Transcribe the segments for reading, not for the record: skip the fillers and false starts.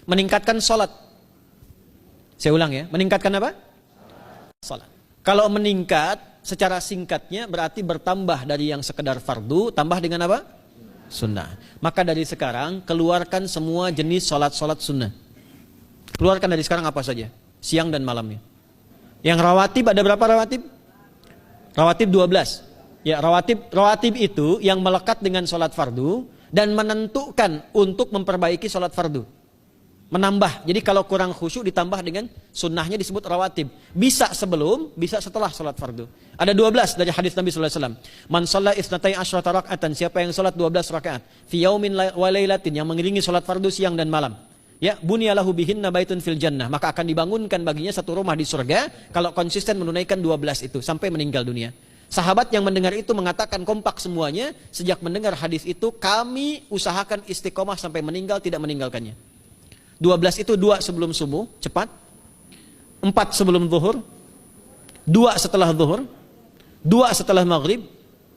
meningkatkan sholat. Saya ulang ya, meningkatkan apa? Sholat. Kalau meningkat secara singkatnya berarti bertambah dari yang sekedar fardu, tambah dengan apa? Sunnah. Maka dari sekarang keluarkan semua jenis sholat-sholat sunnah. Keluarkan dari sekarang apa saja, siang dan malamnya. Yang rawatib ada berapa rawatib? Rawatib 12. Ya, rawatib itu yang melekat dengan sholat fardu dan menentukan untuk memperbaiki sholat fardu. Menambah. Jadi kalau kurang khusyuk ditambah dengan sunnahnya disebut rawatib. Bisa sebelum, bisa setelah sholat fardu. Ada 12 dari hadis Nabi sallallahu alaihi wasallam. Man shalla isnatai asyrata raka'atan, siapa yang sholat 12 rakaat fi yaumin wa lailatin, yang mengiringi sholat fardu siang dan malam. Ya, bunyalahu bihinna baitun fil jannah, maka akan dibangunkan baginya satu rumah di surga kalau konsisten menunaikan 12 itu sampai meninggal dunia. Sahabat yang mendengar itu mengatakan kompak semuanya, sejak mendengar hadis itu kami usahakan istiqomah sampai meninggal tidak meninggalkannya. 12 itu 2 sebelum subuh, cepat. 4 sebelum zuhur, 2 setelah zuhur, 2 setelah maghrib,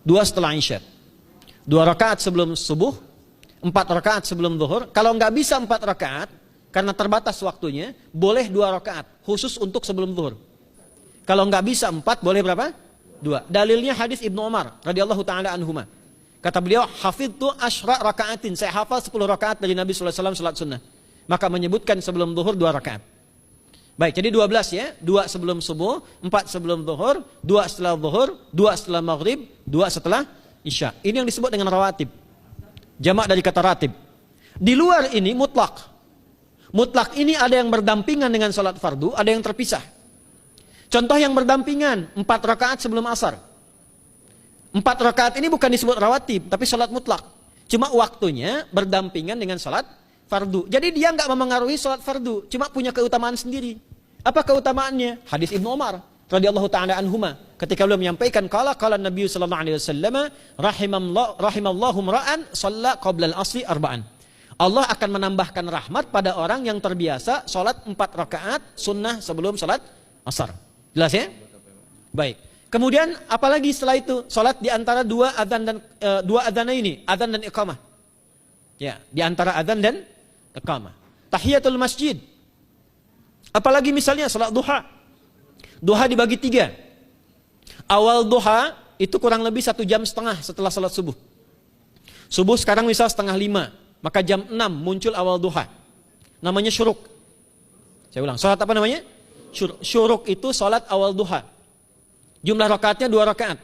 2 setelah isya. 2 rakaat sebelum subuh, 4 rakaat sebelum zuhur. Kalau nggak bisa 4 rakaat, karena terbatas waktunya, boleh 2 rakaat, khusus untuk sebelum zuhur. Kalau nggak bisa 4, boleh berapa? 2. Dalilnya hadis Ibnu Umar radhiyallahu taala anhuma. Kata beliau, hafidtu asyra rakaatin, saya hafal 10 rakaat dari Nabi sallallahu alaihi wasallam salat sunnah. Maka menyebutkan sebelum zuhur 2 rakaat. Baik, jadi 12 ya, 2 sebelum subuh, 4 sebelum zuhur, 2 setelah zuhur, 2 setelah maghrib, 2 setelah isya. Ini yang disebut dengan rawatib. Jamak dari kata ratib. Di luar ini mutlak. Mutlak ini ada yang berdampingan dengan salat fardu, ada yang terpisah. Contoh yang berdampingan, 4 rakaat sebelum asar. 4 rakaat ini bukan disebut rawatib, tapi salat mutlak. Cuma waktunya berdampingan dengan salat fardu. Jadi dia nggak memengaruhi salat fardu, cuma punya keutamaan sendiri. Apa keutamaannya? Hadis Ibnu Umar radhiyallahu taala anhuma, ketika beliau menyampaikan qala Nabi sallallahu alaihi wasallam rahimallahu ra'an shalla qabla al-asri arba'an. Allah akan menambahkan rahmat pada orang yang terbiasa salat 4 rakaat sunnah sebelum salat asar. Jelas ya? Baik. Kemudian apalagi setelah itu? Salat di antara 2 adzan dan 2 adzan ini, adzan dan iqamah. Ya, di antara adzan dan iqamah. Tahiyatul masjid. Apalagi misalnya salat duha. Duha dibagi 3. Awal duha itu kurang lebih 1,5 jam setelah salat subuh. Subuh sekarang misal 4:30, maka jam 6 muncul awal duha. Namanya syuruk. Saya ulang, salat apa namanya? Syuruk itu salat awal duha. Jumlah rakaatnya 2 rakaat.